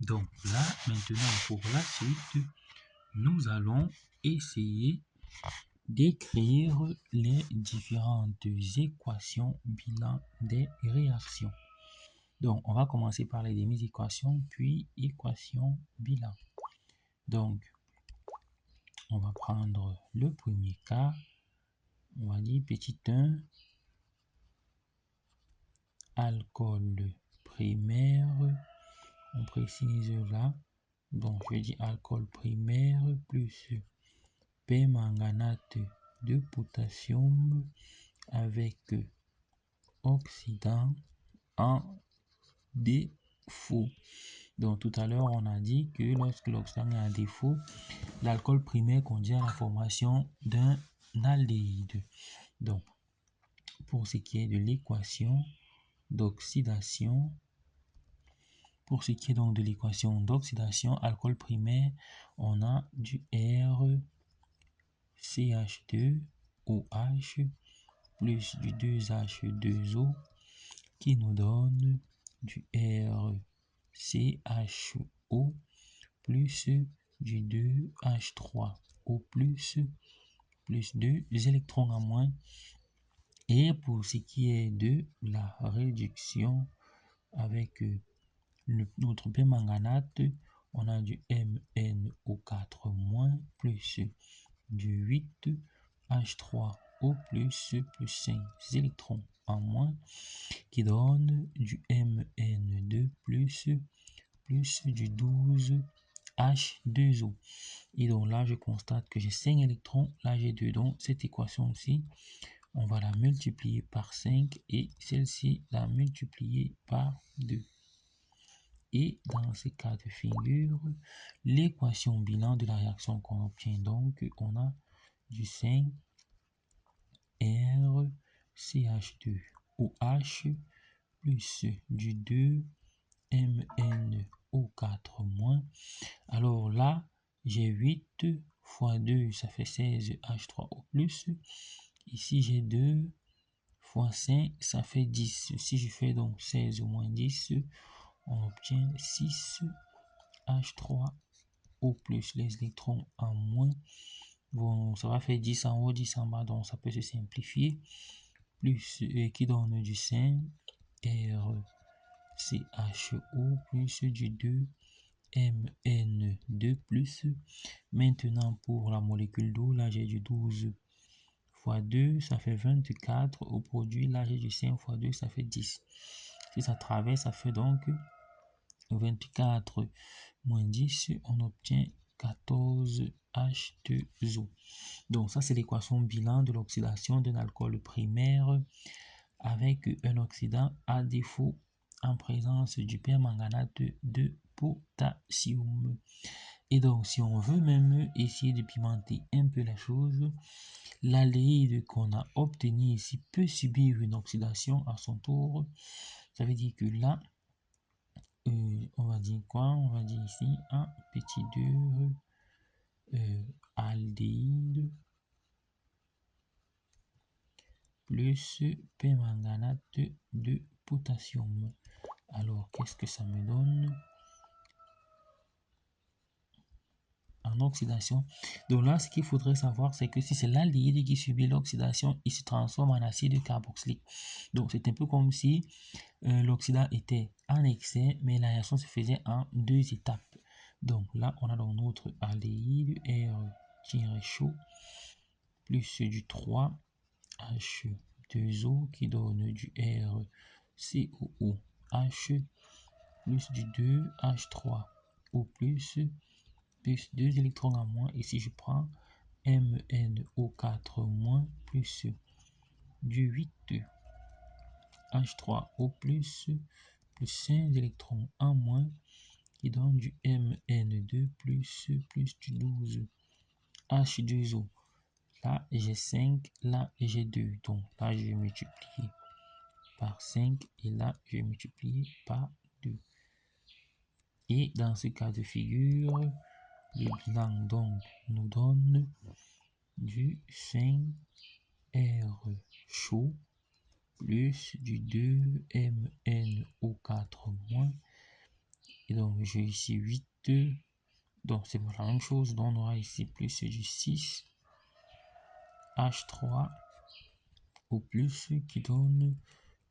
Donc là, maintenant, pour la suite, nous allons essayer d'écrire les différentes équations bilan des réactions. Donc, on va commencer par les demi-équations, puis équation bilan. Donc, on va prendre le premier cas. On va dire petit 1, alcool primaire. On précise là. Donc, je dis alcool primaire plus permanganate de potassium avec oxydant en défaut. Donc tout à l'heure, on a dit que lorsque l'oxydant est en défaut, l'alcool primaire conduit à la formation d'un aldéhyde. Donc, pour ce qui est de l'équation d'oxydation, alcool primaire, on a du RCH2OH plus du 2H2O qui nous donne du RCHO plus du 2H3O plus 2 électrons en moins. Et pour ce qui est de la réduction avec notre permanganate, on a du MnO4- plus du 8H3O plus 5 électrons en moins qui donne du Mn2 plus du 12H2O. Et donc là, je constate que j'ai 5 électrons, là j'ai 2. Donc cette équation-ci, on va la multiplier par 5 et celle-ci la multiplier par 2. Et dans ces cas de figure, l'équation bilan de la réaction qu'on obtient, donc on a du 5 RCH2OH plus du 2 MnO4-. Alors là, j'ai 8 fois 2, ça fait 16H3O+. Ici, j'ai 2 fois 5, ça fait 10. Si je fais donc 16 moins 10, on obtient 6H3O+. Les électrons en moins, bon, ça va faire 10 en haut, 10 en bas, donc ça peut se simplifier. Plus, qui donne du 5 RCHO plus du 2 Mn2 plus. Maintenant pour la molécule d'eau, là j'ai du 12 fois 2, ça fait 24 au produit, là j'ai du 5 fois 2, ça fait 10. Si ça traverse, ça fait donc 24 moins 10, on obtient 14H2O. Donc ça c'est l'équation bilan de l'oxydation d'un alcool primaire avec un oxydant à défaut en présence du permanganate de potassium. Et donc si on veut même essayer de pimenter un peu la chose, l'aldéhyde qu'on a obtenu ici peut subir une oxydation à son tour. Ça veut dire que là, on va dire quoi? On va dire ici un petit 2 aldéhyde plus permanganate de potassium. Alors, qu'est-ce que ça me donne en oxydation? Donc là, ce qu'il faudrait savoir, c'est que si c'est l'aldéhyde qui subit l'oxydation, il se transforme en acide carboxylique. Donc, c'est un peu comme si l'oxydant était en excès, mais la réaction se faisait en 2 étapes. Donc là, on a donc notre aldéhyde R-chaud plus du 3H2O qui donne du RCOOH plus du 2H3O plus 2 électrons en moins. Et si je prends MnO4- plus du 8H3O plus 5 électrons en moins qui donne du Mn2 plus du 12H2O. Là, j'ai 5, là, j'ai 2. Donc là, je vais multiplier par 5 et là, je vais multiplier par 2. Et dans ce cas de figure, le bilan donc nous donne du 5R chaud plus du 2 MnO4- Et donc, j'ai ici 8. Donc, c'est la même chose. Donc, on aura ici plus du 6 H3 au plus qui donne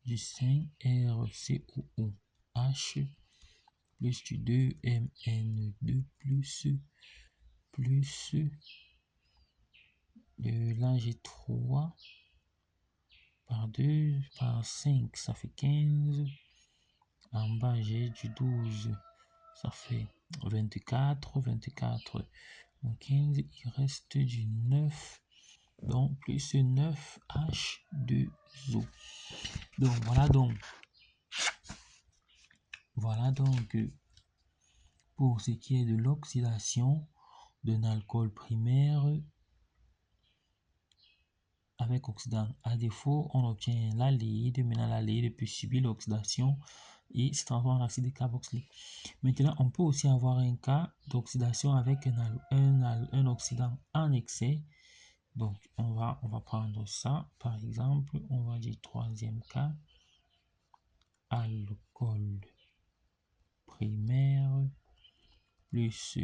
du 5 RCOOH plus du 2 MN2 plus là j'ai 3 par 2 par 5 ça fait 15. En bas j'ai du 12 ça fait 24 donc 15 il reste du 9 donc plus 9 H2O. Donc voilà donc pour ce qui est de l'oxydation d'un alcool primaire avec oxydant. À défaut, on obtient l'aldéhyde. Maintenant, l'aldéhyde peut subir l'oxydation et se transforme en acide carboxylique. Maintenant, on peut aussi avoir un cas d'oxydation avec un oxydant en excès. Donc, on va prendre ça. Par exemple, on va dire troisième cas, alcool primaire plus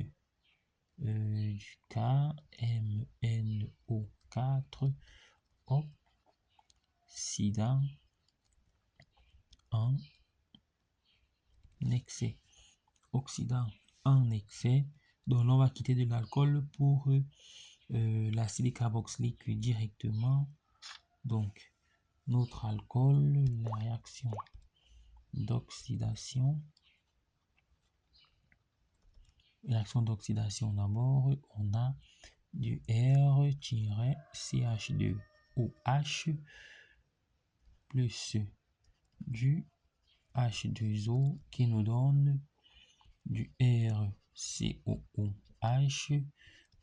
du KMNO4 oxydant en excès. Oxydant en excès. Donc là, on va quitter de l'alcool pour l'acide carboxylique directement. Donc, notre alcool, la réaction d'oxydation. Réaction d'oxydation d'abord, on a du R-CH2OH plus du H2O qui nous donne du RCOOH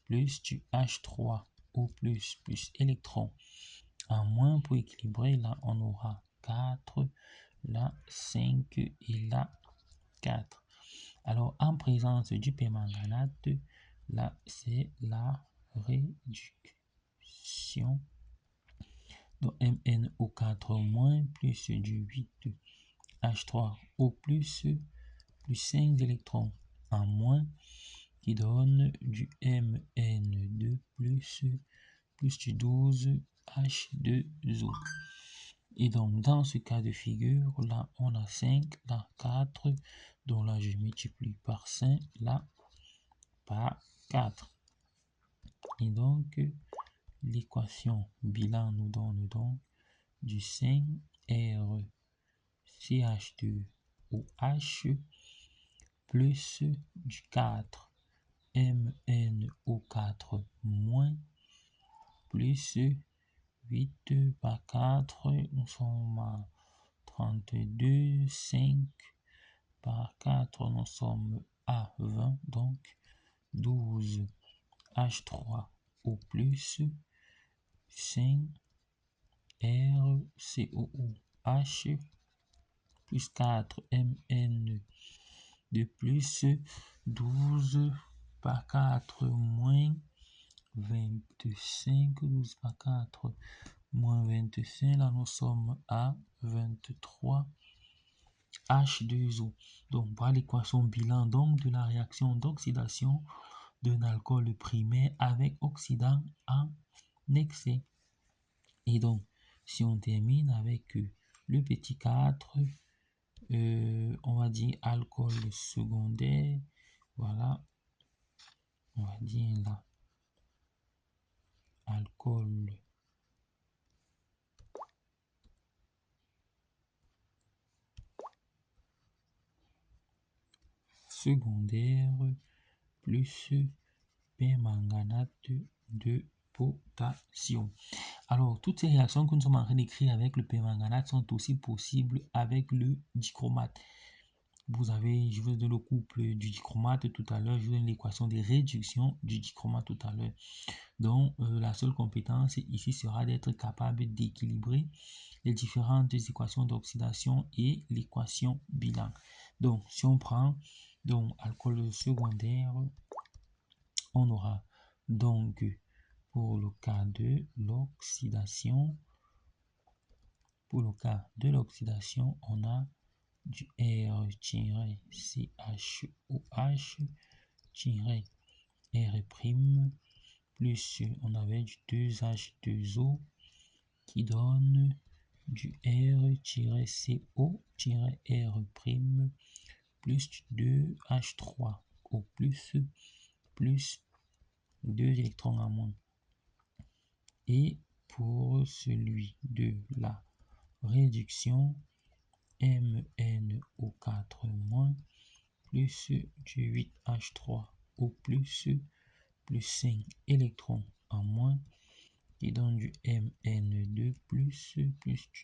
plus du H3O plus électron en moins pour équilibrer. Là, on aura 4, là 5 et là 4. Alors, en présence du permanganate, là, c'est la réduction. Donc, MnO4- plus du 8 H3O plus 5 électrons en moins qui donne du Mn2 plus du 12 H2O. Et donc, dans ce cas de figure, là, on a 5, là, 4. Donc là, je multiplie par 5, là, par 4. Et donc, l'équation bilan nous donne donc du 5 RCH2OH plus du 4 MnO4- plus 8 par 4, nous sommes à 32, 5 par 4, nous sommes à 20, donc 12 H3O plus 5 RCOOH plus 4 MN de plus 12 par 4 moins 25, 12 par 4 moins 25, là nous sommes à 23 H2O. Donc voilà l'équation bilan donc de la réaction d'oxydation d'un alcool primaire avec oxydant en excès. Et donc si on termine avec le petit 4, on va dire alcool secondaire, voilà, on va dire là, alcool secondaire plus permanganate de potassium. Alors, toutes ces réactions que nous sommes en train d'écrire avec le permanganate sont aussi possibles avec le dichromate. Vous avez, je vous donne le couple du dichromate tout à l'heure, je vous donne l'équation de réduction du dichromate tout à l'heure. Donc, la seule compétence ici sera d'être capable d'équilibrer les différentes équations d'oxydation et l'équation bilan. Donc, si on prend donc alcool secondaire, on aura donc pour le cas de l'oxydation, on a du R-CHOH-R' plus on avait du 2H2O qui donne du R-CO-R' plus du 2H3O plus 2 électrons en moins. Et pour celui de la réduction, MnO4- plus du 8H3O plus 5 électrons en moins qui donne du Mn2 plus du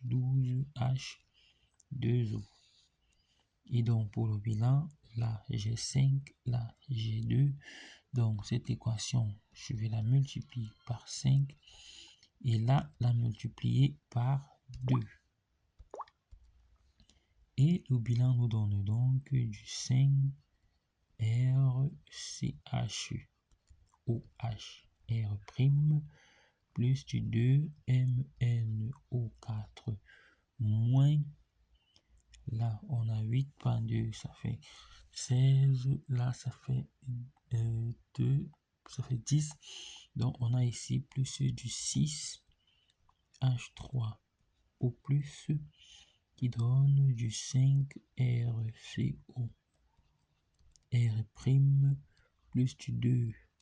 12H2O. Et donc pour le bilan, la G5, la G2, donc cette équation, je vais la multiplier par 5 et là, la multiplier par 2. Et le bilan nous donne donc du 5RCHOHR' plus du 2MnO4 moins, là on a 8 par 2, ça fait 16, là ça fait 2, ça fait 10, donc on a ici plus du 6H3O plus qui donne du 5RCO R' plus du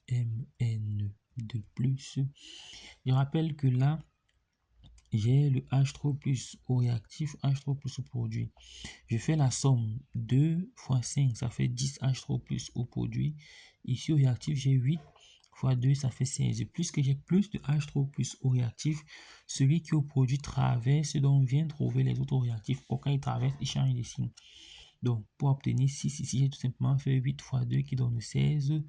2Mn2 plus. Je rappelle que là, j'ai le H3 plus au réactif, H3 plus au produit. Je fais la somme 2 fois 5, ça fait 10 H3 plus au produit. Ici au réactif, j'ai 8 fois 2, ça fait 16. Puisque j'ai plus de H3 plus au réactif, celui qui au produit traverse, donc vient trouver les autres réactifs. Quand il traverse, il change de signe. Donc, pour obtenir 6, ici, j'ai tout simplement fait 8 fois 2 qui donne 16,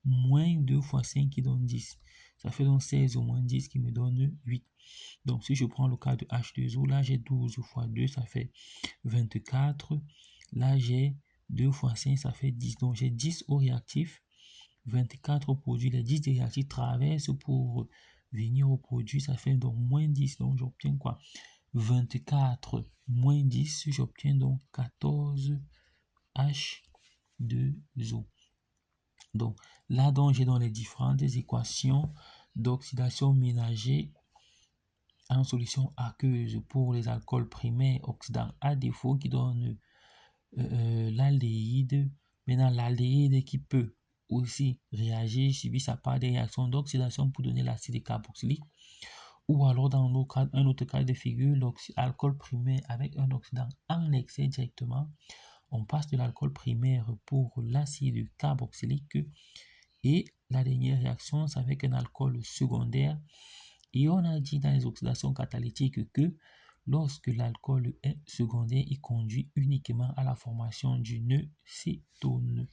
moins 2 fois 5 qui donne 10. Ça fait donc 16 au moins 10 qui me donne 8. Donc, si je prends le cas de H2O, là, j'ai 12 fois 2, ça fait 24. Là, j'ai 2 fois 5, ça fait 10. Donc, j'ai 10 au réactif, 24 au produit. Les 10 des réactifs traversent pour venir au produit, ça fait donc moins 10. Donc, j'obtiens quoi? 24 moins 10, j'obtiens donc 14 H2O. Donc là, donc j'ai dans les différentes équations d'oxydation ménagée en solution aqueuse pour les alcools primaires oxydants à défaut qui donne l'aldéhyde. Maintenant, l'aldéhyde qui peut aussi réagir, subir sa part des réactions d'oxydation pour donner l'acide carboxylique. Ou alors dans un autre cas de figure, l'alcool primaire avec un oxydant en excès directement. On passe de l'alcool primaire pour l'acide carboxylique et la dernière réaction, c'est avec un alcool secondaire. Et on a dit dans les oxydations catalytiques que lorsque l'alcool est secondaire, il conduit uniquement à la formation d'une cétone.